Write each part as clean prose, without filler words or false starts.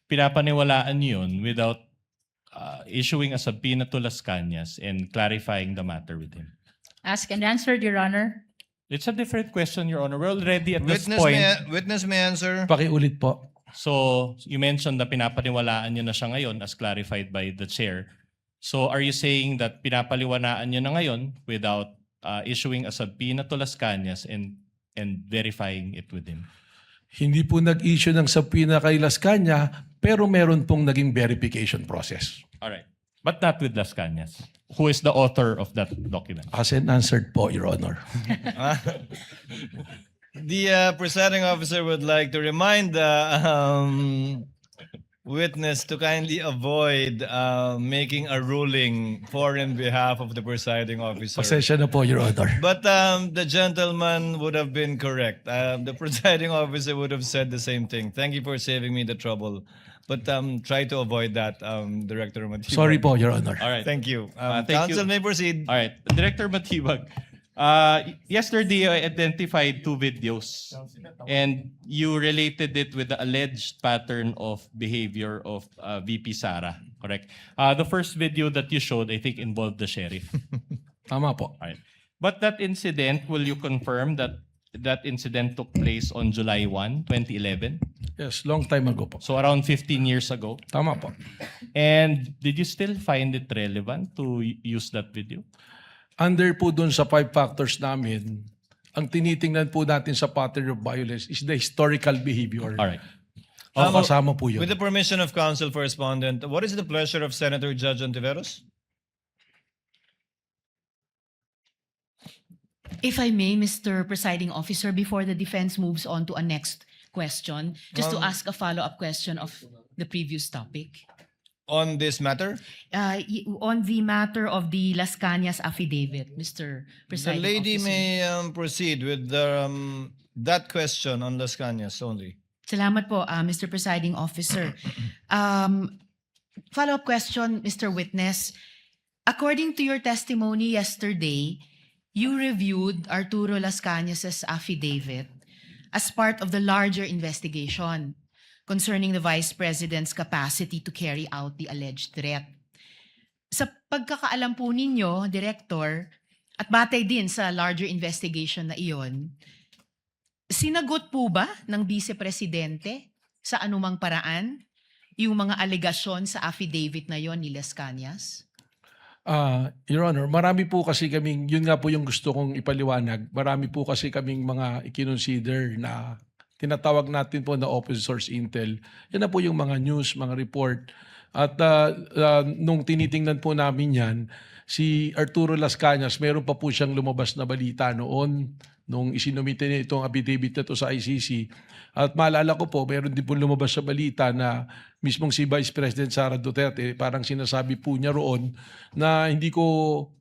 pinapaniwalaan niyo yun without issuing a subpoena to Las Cañas and clarifying the matter with him? Asked and answered, Your Honor. It's a different question, Your Honor. We're already at this Witness point. witness may answer. Pakiulit po. So, you mentioned na pinapaniwalaan niyo na siya ngayon as clarified by the chair. So, are you saying that pinapaliwanaan niyo na ngayon without issuing a subpoena to Las Cañas and verifying it with him? Hindi po nag-issue ng subpoena kay Las Cañas, pero meron pong naging verification process. All right. But not with Las Cañas, who is the author of that document. As and answered po, Your Honor. The presiding officer would like to remind the witness to kindly avoid making a ruling for and behalf of the presiding officer. Pasensya na po, Your Honor. But the gentleman would have been correct. The presiding officer would have said the same thing. Thank you for saving me the trouble. But try to avoid that, Director Matibag. Sorry po, Your Honor. All right. Thank you. Thank Counsel you. may proceed. All right. Director Matibag, yesterday I identified 2 videos and you related it with the alleged pattern of behavior of VP Sara, correct? The first video that you showed, I think, involved the sheriff. Tama po. All right. But that incident, will you confirm that that incident took place on July 1, 2011? Yes, long time ago po. So around 15 years ago. Tama po. And did you still find it relevant to use that video? Under po dun sa 5 factors namin, ang tinitingnan po natin sa pattern of violence is the historical behavior. All right. Kasama po yun. With the permission of counsel for respondent, what is the pleasure of Senator Judge Ontiveros? If I may, Mr. Presiding Officer, before the defense moves on to a next question, just to ask a follow-up question of the previous topic. On this matter? On the matter of the Las Cañas affidavit, Mr. The Presiding lady Officer. may proceed with that question on Las Cañas only. Salamat po, Mr. Presiding Officer. Follow-up question, Mr. Witness. According to your testimony yesterday, you reviewed Arturo Las Cañas' affidavit as part of the larger investigation concerning the Vice President's capacity to carry out the alleged threat. Sa pagkakaalam po ninyo, Director, at batay din sa larger investigation na iyon, sinagot po ba ng Vice Presidente sa anumang paraan yung mga alegasyon sa affidavit na yon ni Las Cañas? Your Honor, marami po kasi kaming, yun nga po yung gusto kong ipaliwanag, marami po kasi kaming mga ikinonsider na tinatawag natin po na open source intel. Yan na po yung mga news, mga report. At nung tinitingnan po namin yan, si Arturo Las Cañas, meron pa po siyang lumabas na balita noon nung isinumite niya itong affidavit na to sa ICC. At maalala ko po, meron din po lumabas sa balita na mismong si Vice President Sara Duterte, parang sinasabi po niya roon na hindi ko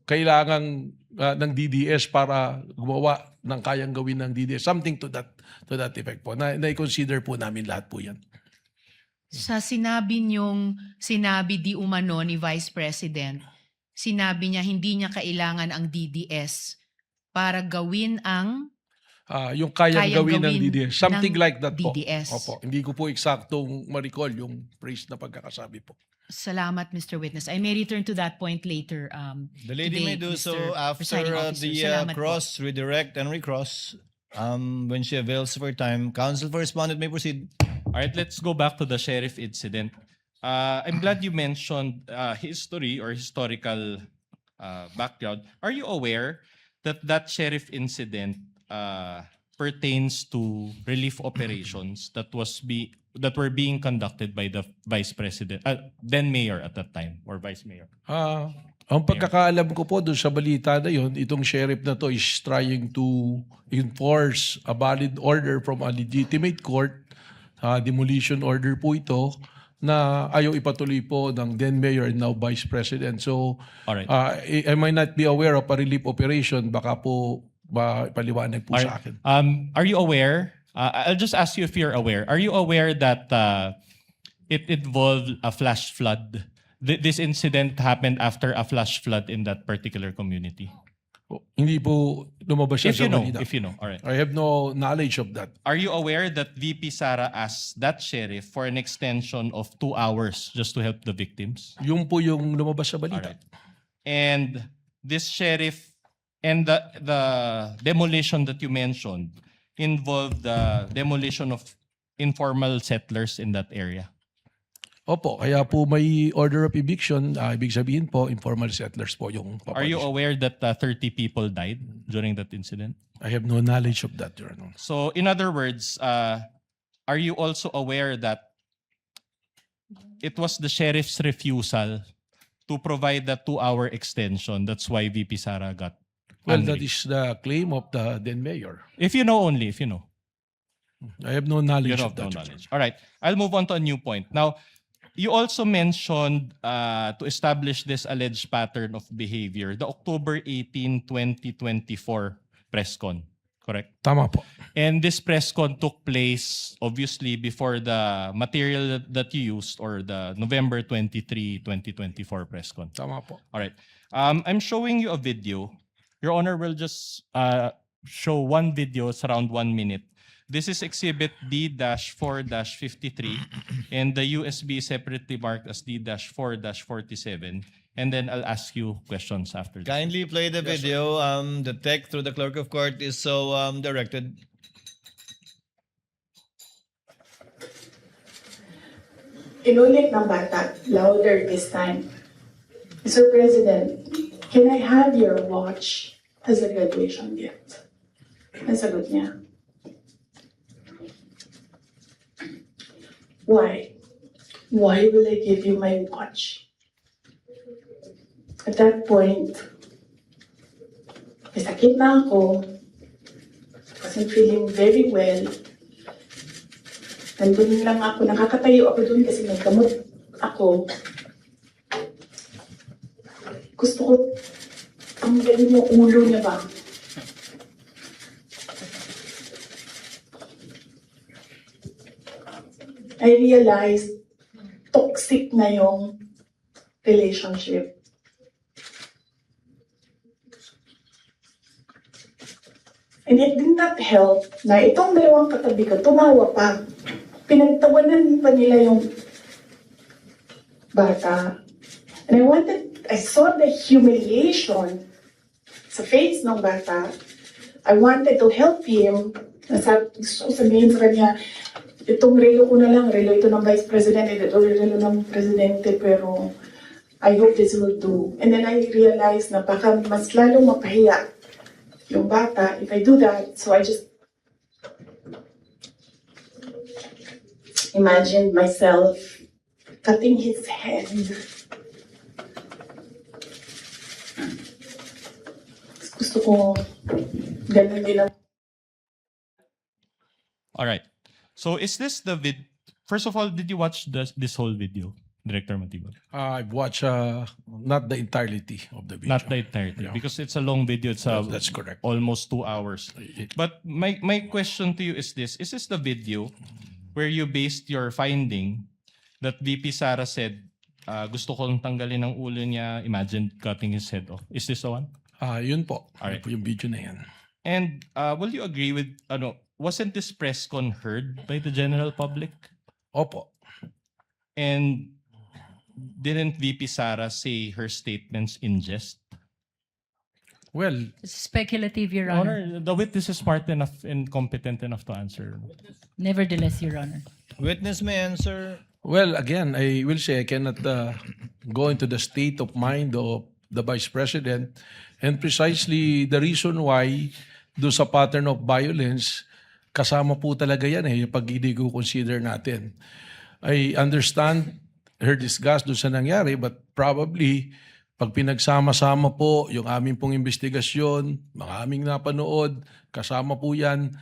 kailangan ng DDS para gumawa ng kayang gawin ng DDS. Something to that effect po. Na-consider po namin lahat po yan. Sa sinabi di umano ni Vice President, sinabi niya hindi niya kailangan ang DDS para gawin ang yung kayang gawin ng DDS. Something ng like that po. DDS. Opo. Hindi ko po eksaktong ma-recall yung phrase na pagkakasabi po. Salamat, Mr. Witness. I may return to that point later. The lady today, may do Mr. so after Presiding Officer. the Salamat po. cross, redirect, and recross. When she avails of her time, counsel for respondent may proceed. All right, let's go back to the sheriff incident. I'm glad you mentioned history or historical background. Are you aware that that sheriff incident pertains to relief operations that were being conducted by the Vice President, then Mayor at that time, or Vice Mayor? Ang pagkakaalam ko po doon sa balita na yun, itong sheriff na to is trying to enforce a valid order from a legitimate court, demolition order po ito, na ayaw ipatuloy po ng then Mayor and now Vice President. So, Alright. I might not be aware of a relief operation, baka po paliwanag po sa akin. Are you aware? I'll just ask you if you're aware. Are you aware that it involved a flash flood? This incident happened after a flash flood in that particular community. Hindi po lumabas siya If you sa know, balita. if you know. All right. I have no knowledge of that. Are you aware that VP Sara asked that sheriff for an extension of 2 hours just to help the victims? Yung po yung lumabas sa balita. Alright. And this sheriff and the demolition that you mentioned involved the demolition of informal settlers in that area. Opo, kaya po may order of eviction. Ibig sabihin po, informal settlers po yung Are you papalish. aware that 30 people died during that incident? I have no knowledge of that, Your Honor. So in other words, are you also aware that it was the sheriff's refusal to provide the 2-hour extension? That's why VP Sara got Well, angry. that is the claim of the then mayor. If you know only, if you know. I have no You knowledge have of no that. Your knowledge. All right. I'll move on to a new point. Now, you also mentioned to establish this alleged pattern of behavior, the October 18, 2024 press con, correct? Tama po. And this press con took place obviously before the material that you used or the November 23, 2024 press con. Tama po. All right. I'm showing you a video. Your Honor will just show one video. It's around 1 minute. This is Exhibit D-4-53, and the USB is separately marked as D-4-47. And then I'll ask you questions after this. Kindly play the video. The tech through the clerk of court is so directed. Inulit ng bata, louder this time. Mr. President, can I have your watch as a graduation gift? Nasagot niya. Why? Why will I give you my watch? At that point, may sakit na ako. Wasn't feeling very well. Nandun lang ako, nakakatayo ako dun kasi may gamot ako. Gusto ko tanggalin yung ulo niya ba? I realized toxic na yung relationship. And it did not help na itong dalawang katabi ko, tumawa pa. Pinagtawanan pa nila yung bata. And I saw the humiliation sa face ng bata. I wanted to help him. Gusto ko sabihin sa kanya, itong relo ko na lang, relo ito ng Vice President, ito relo ng Presidente, pero I hope this will do. And then I realized na baka mas lalong mapahiya yung bata if I do that. So I just imagined myself cutting his head. Gusto ko ganun din ang All right. So is this the First of all, did you watch this whole video, Director Matibag? I've watched not the entirety of the video. Not the entirety, Yeah. because it's a long video. It's That's correct. almost 2 hours. But my question to you is this: is this the video where you based your finding that VP Sara said, gusto kong tanggalin ang ulo niya, imagine cutting his head off? Is this the one? Yun po. Alright. Yun po yung video na yan. And will you agree with, wasn't this press con heard by the general public? Opo. And didn't VP Sara say her statements in jest? Well, It's speculative, Your Honor. Honor, the witness is smart enough and competent enough to answer. Nevertheless, Your Honor. Witness may answer. well, again, I will say I cannot go into the state of mind of the Vice President, and precisely the reason why do sa pattern of violence, kasama po talaga yan yung pag i-consider natin. I understand her disgust doon sa nangyari, but probably pag pinagsama-sama po yung aming pong investigasyon, mga aming napanood, kasama po yan,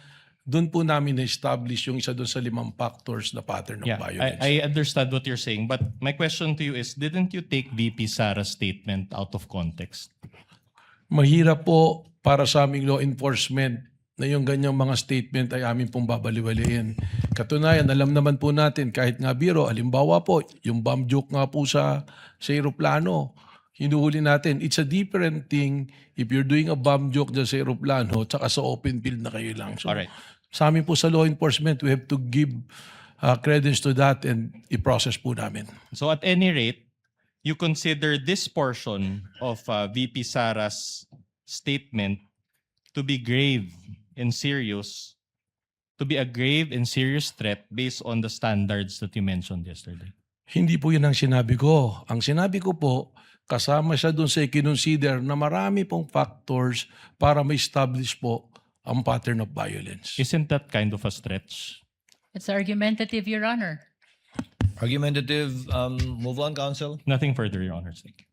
doon po namin na-establish yung isa doon sa 5 factors na pattern of Yeah, violence. I understand what you're saying, but my question to you is, didn't you take VP Sara's statement out of context? Mahirap po para sa aming law enforcement na yung ganyang mga statement ay amin pong babaliwalayin. Katunayan, alam naman po natin, kahit nga biro, halimbawa po, yung bomb joke nga po sa aeroplano, hinuhuli natin. It's a different thing if you're doing a bomb joke dyan sa aeroplano tsaka sa open field na kayo lang. So, Alright. sa amin po sa law enforcement, we have to give credence to that and i-process po namin. So at any rate, you consider this portion of VP Sara's statement to be grave and serious, to be a grave and serious threat based on the standards that you mentioned yesterday. Hindi po yun ang sinabi ko. Ang sinabi ko po, kasama siya dun sa i-consider na marami pong factors para ma-establish po ang pattern of violence. Isn't that kind of a stretch? It's argumentative, Your Honor. Argumentative, move on, counsel. Nothing further, Your Honor. Thank you.